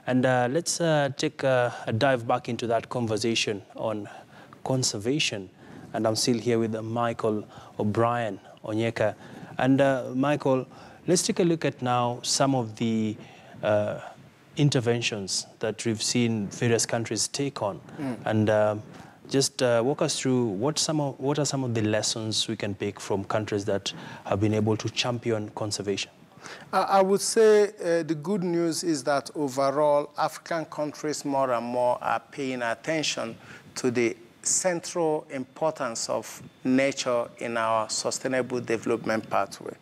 And let's take a dive back into that conversation on conservation. And I'm still here with Michael O'Brien Onyeka. And Michael, let's take a look at now some of the interventions that we've seen various countries take on. And just walk us through what are some of the lessons we can pick from countries that have been able to champion conservation? I would say the good news is that overall, African countries more and more are paying attention to the central importance of nature in our sustainable development pathway.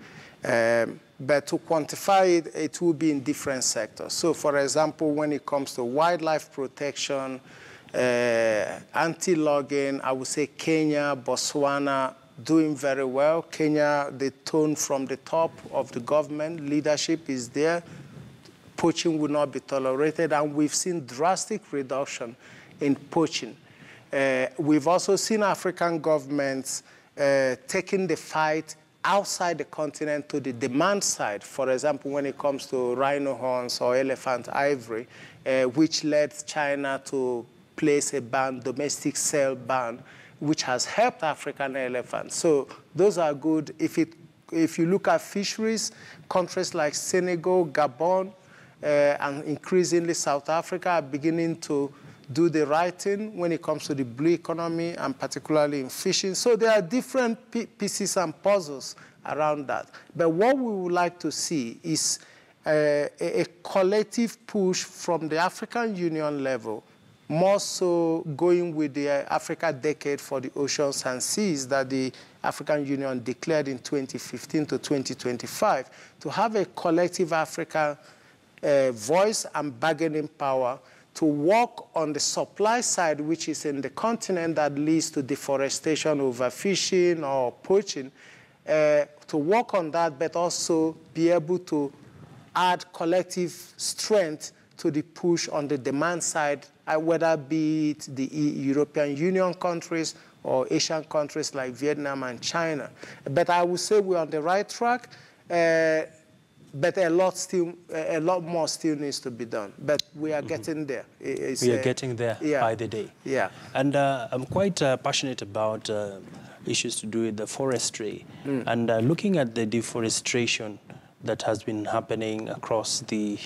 But to quantify it, it will be in different sectors. So, for example, when it comes to wildlife protection, anti-logging, I would say Kenya, Botswana, doing very well. Kenya, the tone from the top of the government, leadership is there. Poaching will not be tolerated, and we've seen drastic reduction in poaching. We've also seen African governments taking the fight outside the continent to the demand side. For example, when it comes to rhino horns or elephant ivory, which led China to place a ban, domestic sale ban, which has helped African elephants. So those are good. If you look at fisheries, countries like Senegal, Gabon, and increasingly South Africa are beginning to do the right thing when it comes to the blue economy, and particularly in fishing. So there are different pieces and puzzles around that. But what we would like to see is a collective push from the African Union level, more so going with the Africa Decade for the Oceans and Seas that the African Union declared in 2015 to 2025, to have a collective African voice and bargaining power to work on the supply side, which is in the continent that leads to deforestation, overfishing, or poaching, to work on that, but also be able to add collective strength to the push on the demand side, whether be it the European Union countries or Asian countries like Vietnam and China. But I would say we're on the right track, but a lot more still needs to be done. But we are getting there. We are getting there by the day. Yeah. And I'm quite passionate about issues to do with the forestry. And looking at the deforestation that has been happening across the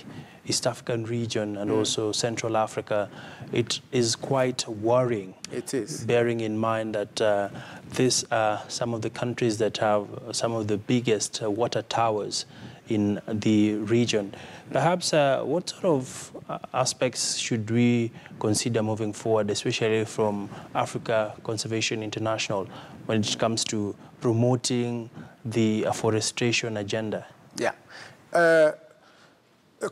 East African region and also Central Africa, it is quite worrying. It is. Bearing in mind that these are some of the countries that have some of the biggest water towers in the region. Perhaps what sort of aspects should we consider moving forward, especially from Africa Conservation International, when it comes to promoting the afforestation agenda? Yeah.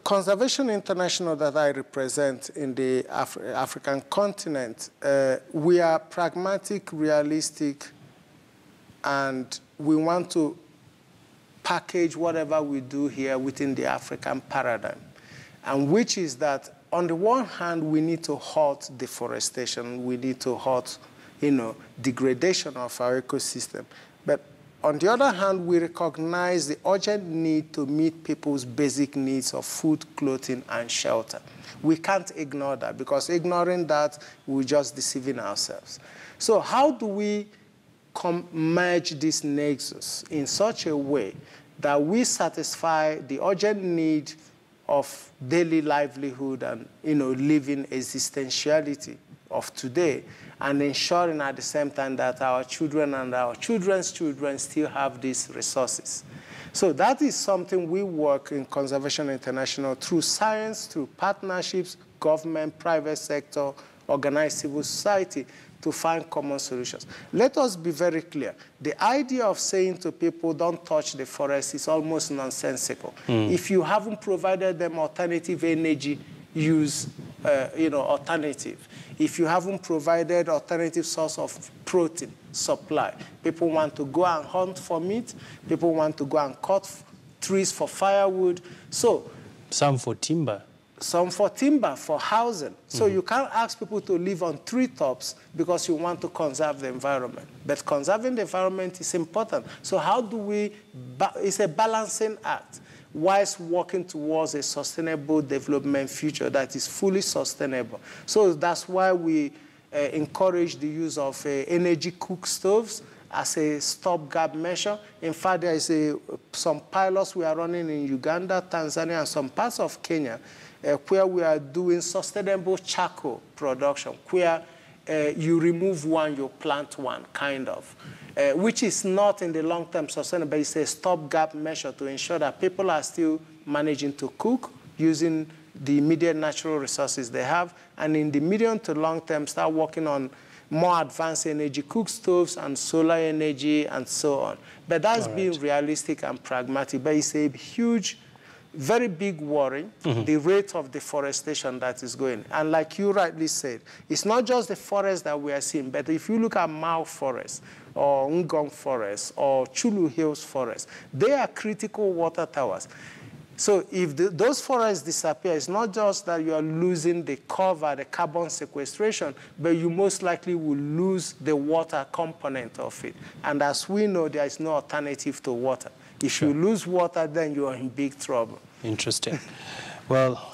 Conservation International that I represent in the African continent, we are pragmatic, realistic, and we want to package whatever we do here within the African paradigm, and which is that on the one hand, we need to halt deforestation, we need to halt, degradation of our ecosystem. But on the other hand, we recognize the urgent need to meet people's basic needs of food, clothing, and shelter. We can't ignore that, because ignoring that, we're just deceiving ourselves. So how do we merge this nexus in such a way that we satisfy the urgent need of daily livelihood and living existentiality of today, and ensuring at the same time that our children and our children's children still have these resources? So that is something we work in Conservation International through science, through partnerships, government, private sector, organized civil society, to find common solutions. Let us be very clear. The idea of saying to people, don't touch the forest, is almost nonsensical. If you haven't provided them alternative energy use, alternative, if you haven't provided alternative source of protein supply, people want to go and hunt for meat, people want to go and cut trees for firewood. So some for timber. Some for timber, for housing. So you can't ask people to live on treetops because you want to conserve the environment. But conserving the environment is important. So how do we, it's a balancing act. whilst working towards a sustainable development future that is fully sustainable. So that's why we encourage the use of energy cook stoves as a stopgap measure. In fact, there is some pilots we are running in Uganda, Tanzania, and some parts of Kenya where we are doing sustainable charcoal production, where you remove one, you plant one, kind of, which is not in the long term sustainable, but it's a stopgap measure to ensure that people are still managing to cook using the immediate natural resources they have, and in the medium to long term, start working on more advanced energy cook stoves and solar energy and so on. But that's being realistic and pragmatic, but it's a huge, very big worry, the rate of deforestation that is going. And like you rightly said, it's not just the forest that we are seeing, but if you look at Mao Forest, or Ngong Forest, or Chulu Hills Forest, they are critical water towers. So if those forests disappear, it's not just that you are losing the cover, the carbon sequestration, but you most likely will lose the water component of it. And as we know, there is no alternative to water. If you lose water, then you are in big trouble. Interesting. Well,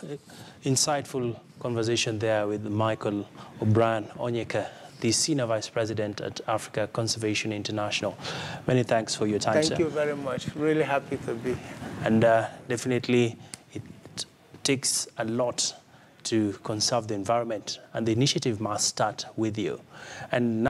insightful conversation there with Michael O'Brien Onyeka, the Senior Vice President at Africa Conservation International. Many thanks for your time, sir. Thank you very much. Really happy to be here. And definitely it takes a lot to conserve the environment, and the initiative must start with you. And